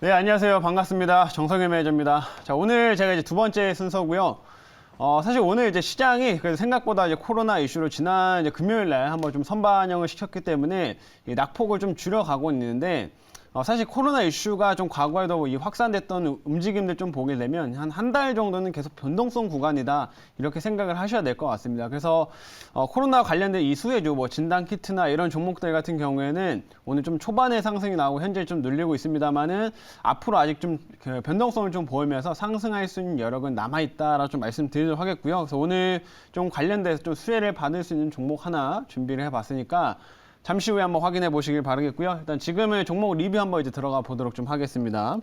네, 안녕하세요. 반갑습니다. 정성현 매니저입니다. 자, 오늘 제가 이제 두 번째 순서고요. 사실 오늘 이제 시장이 그래도 생각보다 이제 코로나 이슈로 지난 이제 금요일 날 한번 좀 선반영을 시켰기 때문에 이 낙폭을 좀 줄여가고 있는데, 사실 코로나 이슈가 좀 과거에도 이 확산됐던 움직임들 좀 보게 되면 한 달 정도는 계속 변동성 구간이다 이렇게 생각을 하셔야 될 것 같습니다. 그래서 코로나 관련된 이 수혜주 뭐 진단 키트나 이런 종목들 같은 경우에는 오늘 좀 초반에 상승이 나오고 현재 좀 눌리고 있습니다만은 앞으로 아직 좀 그 변동성을 좀 보이면서 상승할 수 있는 여력은 남아 있다라고 좀 말씀드리도록 하겠고요. 그래서 오늘 좀 관련돼서 좀 수혜를 받을 수 있는 종목 하나 준비를 해봤으니까. 잠시 후에 한번 확인해 보시길 바라겠고요. 일단 지금은 종목 리뷰 한번 이제 들어가 보도록 좀 하겠습니다.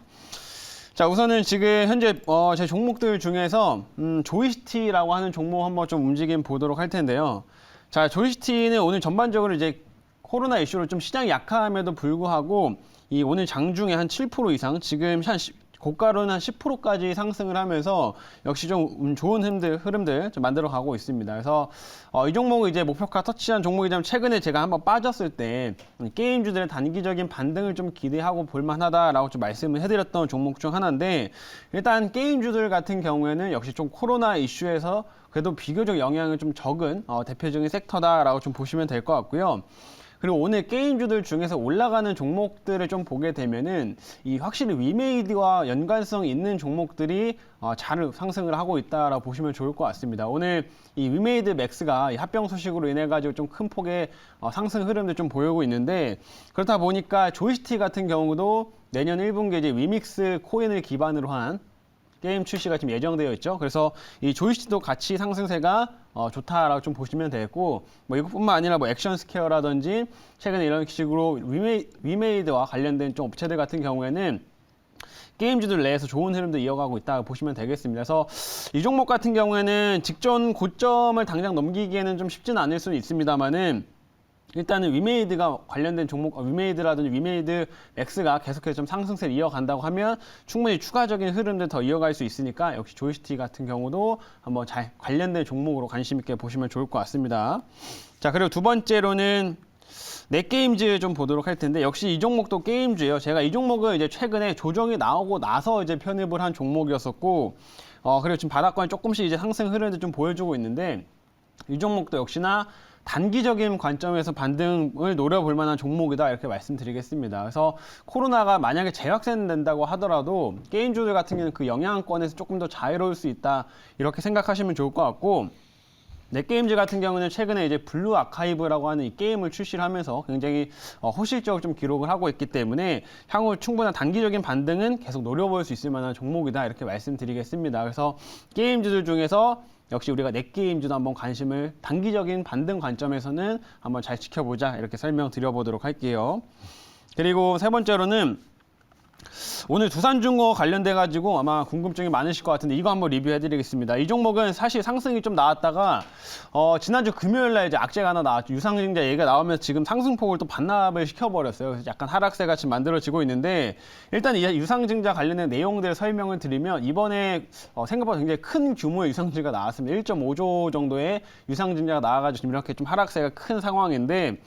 자, 우선은 지금 현재 제 종목들 중에서 조이시티라고 하는 종목 한번 좀 움직임 보도록 할 텐데요. 자, 조이시티는 오늘 전반적으로 이제 코로나 이슈로 좀 시장이 약함에도 불구하고 이 오늘 장중에 한 7% 이상 지금 한 고가로는 한 10%까지 상승을 하면서 역시 좀 좋은 흐름들 좀 만들어 가고 있습니다. 그래서 이 종목은 이제 목표가 터치한 종목이지만 최근에 제가 한번 빠졌을 때 게임주들의 단기적인 반등을 좀 기대하고 볼만하다라고 좀 말씀을 해드렸던 종목 중 하나인데, 일단 게임주들 같은 경우에는 역시 좀 코로나 이슈에서 그래도 비교적 영향을 좀 적은 대표적인 섹터다라고 좀 보시면 될 것 같고요. 그리고 오늘 게임주들 중에서 올라가는 종목들을 좀 보게 되면은 이 확실히 위메이드와 연관성 있는 종목들이 잘 상승을 하고 있다라고 보시면 좋을 것 같습니다. 오늘 이 위메이드 맥스가 합병 소식으로 인해 가지고 좀 큰 폭의 상승 흐름들 좀 보이고 있는데, 그렇다 보니까 조이시티 같은 경우도 내년 1분기에 이제 위믹스 코인을 기반으로 한 게임 출시가 지금 예정되어 있죠. 그래서 이 조이시티도 같이 상승세가 좋다라고 좀 보시면 되겠고, 뭐 이것뿐만 아니라 뭐 액션 스퀘어라든지 최근에 이런 식으로 위메이드와 관련된 좀 업체들 같은 경우에는 게임주들 내에서 좋은 흐름도 이어가고 있다고 보시면 되겠습니다. 그래서 이 종목 같은 경우에는 직전 고점을 당장 넘기기에는 좀 쉽지는 않을 수는 있습니다만은, 일단은 위메이드가 관련된 종목, 위메이드라든지 위메이드 맥스가 계속해서 좀 상승세를 이어간다고 하면 충분히 추가적인 흐름들 더 이어갈 수 있으니까 역시 조이시티 같은 경우도 한번 잘 관련된 종목으로 관심 있게 보시면 좋을 것 같습니다. 자, 그리고 두 번째로는 넷게임즈 좀 보도록 할 텐데, 역시 이 종목도 게임주예요. 제가 이 종목은 이제 최근에 조정이 나오고 나서 이제 편입을 한 종목이었었고, 그리고 지금 바닥권이 조금씩 이제 상승 흐름을 좀 보여주고 있는데, 이 종목도 역시나 단기적인 관점에서 반등을 노려볼 만한 종목이다 이렇게 말씀드리겠습니다. 그래서 코로나가 만약에 재확산된다고 하더라도 게임주들 같은 경우는 그 영향권에서 조금 더 자유로울 수 있다 이렇게 생각하시면 좋을 것 같고, 넷게임즈 같은 경우는 최근에 이제 블루 아카이브라고 하는 이 게임을 출시를 하면서 굉장히 호실적으로 좀 기록을 하고 있기 때문에 향후 충분한 단기적인 반등은 계속 노려볼 수 있을 만한 종목이다 이렇게 말씀드리겠습니다. 그래서 게임주들 중에서 역시 우리가 넷게임주도 한번 관심을 단기적인 반등 관점에서는 한번 잘 지켜보자 이렇게 설명드려보도록 할게요. 그리고 세 번째로는 오늘 두산중공업 관련돼 가지고 아마 궁금증이 많으실 것 같은데 이거 한번 리뷰해 드리겠습니다. 이 종목은 사실 상승이 좀 나왔다가 지난주 금요일 날 이제 악재가 하나 나왔죠. 유상증자 얘기가 나오면서 지금 상승폭을 또 반납을 시켜버렸어요. 그래서 약간 하락세 같이 만들어지고 있는데, 일단 이 유상증자 관련된 내용들 설명을 드리면 이번에 생각보다 굉장히 큰 규모의 유상증자가 나왔습니다. 1.5조 정도의 유상증자가 나와가지고 지금 이렇게 좀 하락세가 큰 상황인데,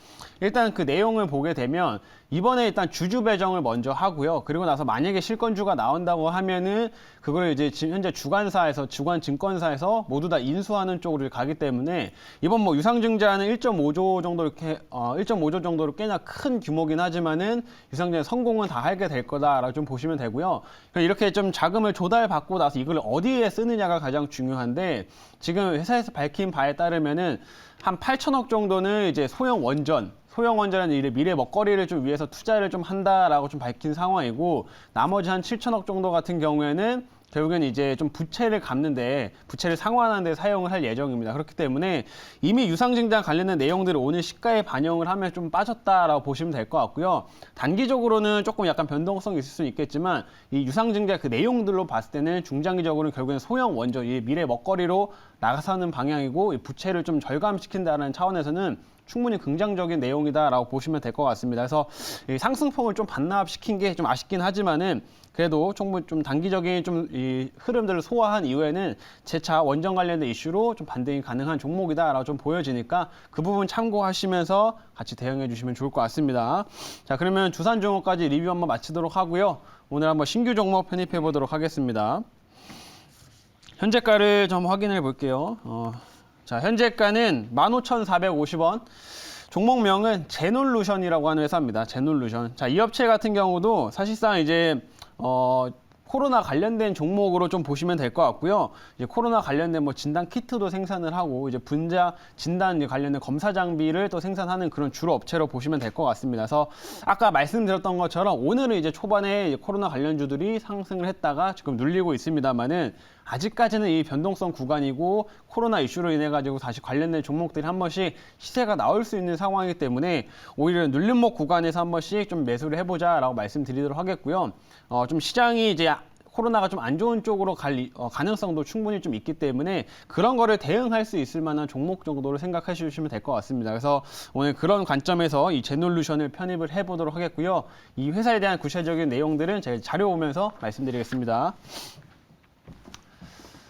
일단 그 내용을 보게 되면 이번에 일단 주주 배정을 먼저 하고요. 그리고 나서 만약에 실권주가 나온다고 하면은 그걸 이제 현재 주관사에서 주관증권사에서 모두 다 인수하는 쪽으로 가기 때문에 이번 뭐 유상증자는 1.5조 정도 이렇게 1.5조 정도로 꽤나 큰 규모긴 하지만은 유상증자 성공은 다 하게 될 거다라고 좀 보시면 되고요. 이렇게 좀 자금을 조달받고 나서 이걸 어디에 쓰느냐가 가장 중요한데, 지금 회사에서 밝힌 바에 따르면은 한 8천억 정도는 이제 소형 원전은 이 미래 먹거리를 좀 위해서 투자를 좀 한다라고 좀 밝힌 상황이고, 나머지 한 7천억 정도 같은 경우에는 결국엔 이제 좀 부채를 상환하는 데 사용을 할 예정입니다. 그렇기 때문에 이미 유상증자 관련된 내용들을 오늘 시가에 반영을 하면 좀 빠졌다라고 보시면 될 것 같고요. 단기적으로는 조금 약간 변동성이 있을 수는 있겠지만 이 유상증자 그 내용들로 봤을 때는 중장기적으로는 결국엔 소형 원전, 이 미래 먹거리로 나가서는 방향이고, 이 부채를 좀 절감시킨다는 차원에서는 충분히 긍정적인 내용이다라고 보시면 될 것 같습니다. 그래서 이 상승폭을 좀 반납시킨 게 좀 아쉽긴 하지만은 그래도 충분히 좀 단기적인 좀 이 흐름들을 소화한 이후에는 재차 원전 관련된 이슈로 좀 반등이 가능한 종목이다라고 좀 보여지니까 그 부분 참고하시면서 같이 대응해 주시면 좋을 것 같습니다. 자, 그러면 두산중업까지 리뷰 한번 마치도록 하고요. 오늘 한번 신규 종목 편입해 보도록 하겠습니다. 현재가를 좀 확인해 볼게요. 자, 현재가는 15,450원. 종목명은 제놀루션이라고 하는 회사입니다. 제놀루션. 자, 이 업체 같은 경우도 사실상 이제 코로나 관련된 종목으로 좀 보시면 될 것 같고요. 이제 코로나 관련된 뭐 진단 키트도 생산을 하고 이제 분자 진단 관련된 검사 장비를 또 생산하는 그런 주로 업체로 보시면 될 것 같습니다. 그래서 아까 말씀드렸던 것처럼 오늘은 이제 초반에 코로나 관련주들이 상승을 했다가 지금 눌리고 있습니다만은 아직까지는 이 변동성 구간이고 코로나 이슈로 인해 가지고 다시 관련된 종목들이 한 번씩 시세가 나올 수 있는 상황이기 때문에 오히려 눌림목 구간에서 한 번씩 좀 매수를 해보자라고 말씀드리도록 하겠고요. 좀 시장이 이제 코로나가 좀 안 좋은 쪽으로 갈 가능성도 충분히 좀 있기 때문에 그런 거를 대응할 수 있을 만한 종목 정도로 생각해 주시면 될 것 같습니다. 그래서 오늘 그런 관점에서 이 제놀루션을 편입을 해보도록 하겠고요. 이 회사에 대한 구체적인 내용들은 제가 자료 보면서 말씀드리겠습니다.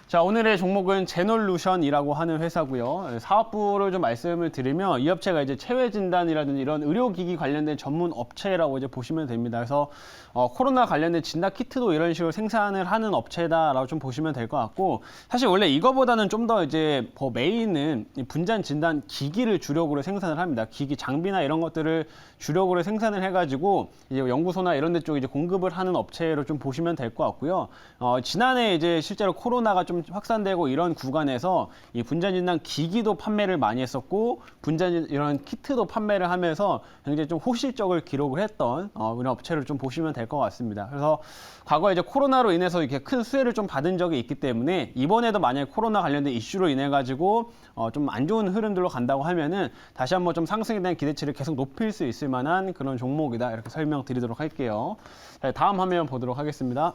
자, 오늘의 종목은 제놀루션이라고 하는 회사고요. 사업부를 좀 말씀을 드리면 이 업체가 이제 체외 진단이라든지 이런 의료기기 관련된 전문 업체라고 이제 보시면 됩니다. 그래서 코로나 관련된 진단 키트도 이런 식으로 생산을 하는 업체다라고 좀 보시면 될 것 같고, 사실 원래 이거보다는 좀 더 이제 메인은 분자 진단 기기를 주력으로 생산을 합니다. 기기 장비나 이런 것들을 주력으로 생산을 해가지고 이제 연구소나 이런 데 쪽에 이제 공급을 하는 업체로 좀 보시면 될 것 같고요. 지난해 이제 실제로 코로나가 좀 확산되고 이런 구간에서 이 분자 진단 기기도 판매를 많이 했었고 이런 키트도 판매를 하면서 굉장히 좀 호실적을 기록을 했던 이런 업체를 좀 보시면 될 것 같습니다. 그래서 과거에 이제 코로나로 인해서 이렇게 큰 수혜를 좀 받은 적이 있기 때문에 이번에도 만약에 코로나 관련된 이슈로 인해 가지고 좀 안 좋은 흐름들로 간다고 하면은 다시 한번 좀 상승에 대한 기대치를 계속 높일 수 있을 만한 그런 종목이다, 이렇게 설명드리도록 할게요. 자, 다음 화면 보도록 하겠습니다.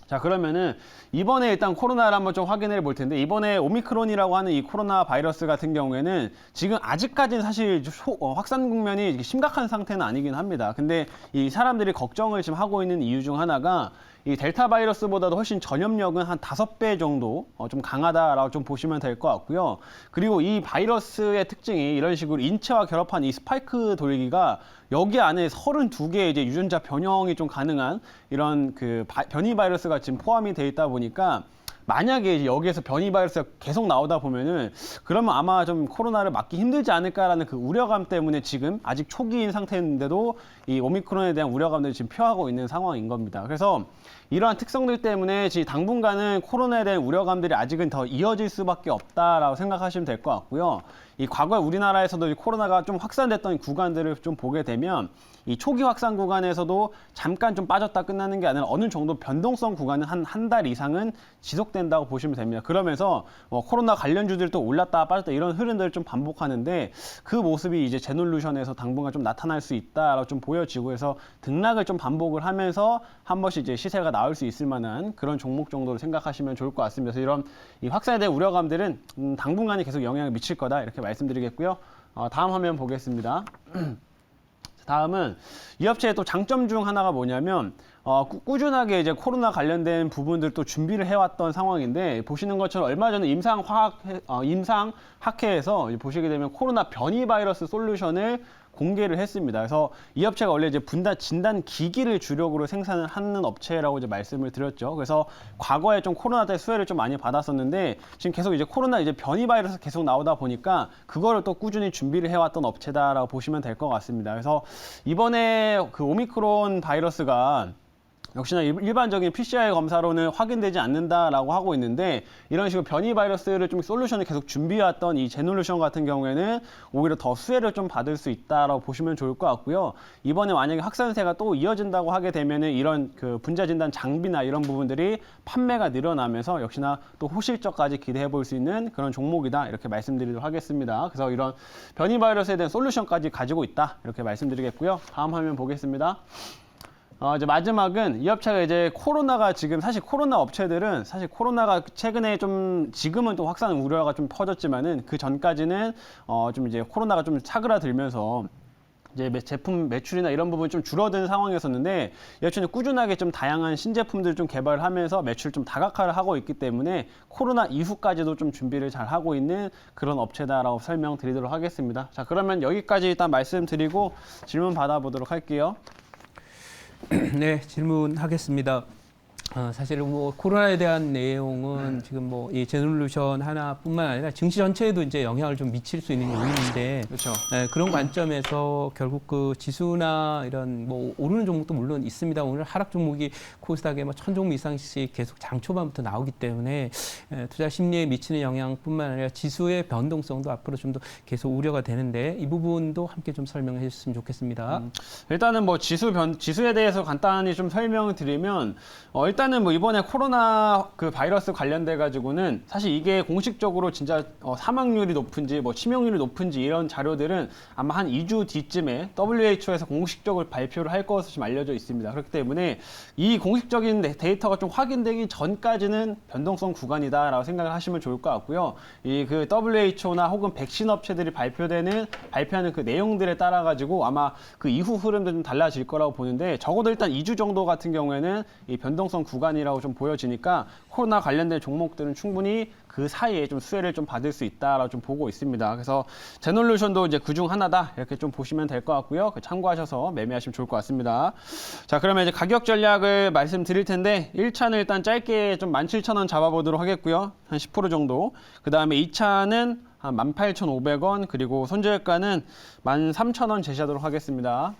자, 그러면은 이번에 일단 코로나를 한번 좀 확인해 볼 텐데, 이번에 오미크론이라고 하는 이 코로나 바이러스 같은 경우에는 지금 아직까지는 사실 확산 국면이 심각한 상태는 아니긴 합니다. 근데 이 사람들이 걱정을 지금 하고 있는 이유 중 하나가 이 델타 바이러스보다도 훨씬 전염력은 한 5배 정도 좀 강하다라고 좀 보시면 될 것 같고요. 그리고 이 바이러스의 특징이 이런 식으로 인체와 결합한 이 스파이크 돌기가 여기 안에 32개의 이제 유전자 변형이 좀 가능한 이런 그 변이 바이러스가 지금 포함이 되어 있다 보니까, 만약에 이제 여기에서 변이 바이러스가 계속 나오다 보면은 그러면 아마 좀 코로나를 막기 힘들지 않을까라는 그 우려감 때문에 지금 아직 초기인 상태인데도 이 오미크론에 대한 우려감들을 지금 표하고 있는 상황인 겁니다. 그래서 이러한 특성들 때문에 지금 당분간은 코로나에 대한 우려감들이 아직은 더 이어질 수밖에 없다라고 생각하시면 될 것 같고요. 이 과거에 우리나라에서도 이 코로나가 좀 확산됐던 구간들을 좀 보게 되면 이 초기 확산 구간에서도 잠깐 좀 빠졌다 끝나는 게 아니라 어느 정도 변동성 구간은 한 달 이상은 지속된다고 보시면 됩니다. 그러면서 코로나 관련주들도 올랐다 빠졌다 이런 흐름들을 좀 반복하는데, 그 모습이 이제 제놀루션에서 당분간 좀 나타날 수 있다라고 좀 보여지고 해서 등락을 좀 반복을 하면서 한 번씩 이제 시세가 나올 수 있을 만한 그런 종목 정도로 생각하시면 좋을 것 같습니다. 그래서 이런 이 확산에 대한 우려감들은 당분간에 계속 영향을 미칠 거다, 이렇게 말씀드리겠고요. 다음 화면 보겠습니다. 다음은 이 임사의 또 장점 중 하나가 뭐냐면 꾸준하게 이제 코로나 관련된 부분들 또 준비를 해왔던 상황인데, 보시는 것처럼 얼마 전에 임상학회에서 보시게 되면 코로나 변이 바이러스 솔루션을 공개를 했습니다. 그래서 이 업체가 원래 이제 분자 진단 기기를 주력으로 생산을 하는 업체라고 이제 말씀을 드렸죠. 그래서 과거에 좀 코로나 때 수혜를 좀 많이 받았었는데, 지금 계속 이제 코로나 이제 변이 바이러스 계속 나오다 보니까 그거를 또 꾸준히 준비를 해왔던 업체다라고 보시면 될 것 같습니다. 그래서 이번에 그 오미크론 바이러스가 역시나 일반적인 PCR 검사로는 확인되지 않는다라고 하고 있는데, 이런 식으로 변이 바이러스를 좀 솔루션을 계속 준비해왔던 이 제놀루션 같은 경우에는 오히려 더 수혜를 좀 받을 수 있다라고 보시면 좋을 것 같고요. 이번에 만약에 확산세가 또 이어진다고 하게 되면은 이런 그 분자 진단 장비나 이런 부분들이 판매가 늘어나면서 역시나 또 호실적까지 기대해 볼 수 있는 그런 종목이다, 이렇게 말씀드리도록 하겠습니다. 그래서 이런 변이 바이러스에 대한 솔루션까지 가지고 있다, 이렇게 말씀드리겠고요. 다음 화면 보겠습니다. 이제 마지막은 이 업체가 이제 코로나가 지금 사실 코로나 업체들은 사실 코로나가 최근에 좀 지금은 또 확산 우려가 좀 퍼졌지만은 그 전까지는 좀 이제 코로나가 좀 차그라들면서 이제 제품 매출이나 이런 부분이 좀 줄어든 상황이었었는데 여전히 꾸준하게 좀 다양한 신제품들을 좀 개발하면서 매출 좀 다각화를 하고 있기 때문에 코로나 이후까지도 좀 준비를 잘 하고 있는 그런 업체다라고 설명드리도록 하겠습니다. 자, 그러면 여기까지 일단 말씀드리고 질문 받아보도록 할게요. 네, 질문하겠습니다. 사실은 뭐 코로나에 대한 내용은 지금 뭐 이 제놀루션 하나뿐만 아니라 증시 전체에도 이제 영향을 좀 미칠 수 있는 요인인데, 그렇죠. 그런 관점에서 결국 그 지수나 이런 뭐 오르는 종목도 물론 있습니다. 오늘 하락 종목이 코스닥에 뭐 1000종목 이상씩 계속 장 초반부터 나오기 때문에 투자 심리에 미치는 영향뿐만 아니라 지수의 변동성도 앞으로 좀 더 계속 우려가 되는데 이 부분도 함께 좀 설명해 주셨으면 좋겠습니다. 일단은 뭐 지수에 대해서 간단히 좀 설명을 드리면 일단은 뭐 이번에 코로나 그 바이러스 관련돼 가지고는 사실 이게 공식적으로 진짜 사망률이 높은지 뭐 치명률이 높은지 이런 자료들은 아마 한 2주 뒤쯤에 WHO에서 공식적으로 발표를 할 것으로 지금 알려져 있습니다. 그렇기 때문에 이 공식적인 데이터가 좀 확인되기 전까지는 변동성 구간이다라고 생각을 하시면 좋을 것 같고요. 이 그 WHO나 혹은 백신 업체들이 발표하는 그 내용들에 따라 가지고 아마 그 이후 흐름도 좀 달라질 거라고 보는데 적어도 일단 2주 정도 같은 경우에는 이 변동성 구간이라고 좀 보여지니까 코로나 관련된 종목들은 충분히 그 사이에 좀 수혜를 좀 받을 수 있다라고 좀 보고 있습니다. 그래서 제놀루션도 이제 그중 하나다 이렇게 좀 보시면 될 것 같고요. 참고하셔서 매매하시면 좋을 것 같습니다. 자, 그러면 이제 가격 전략을 말씀드릴 텐데 1차는 일단 짧게 좀 17,000원 잡아보도록 하겠고요. 한 10% 정도. 그 다음에 2차는 한 18,500원 그리고 손절가는 13,000원 제시하도록 하겠습니다.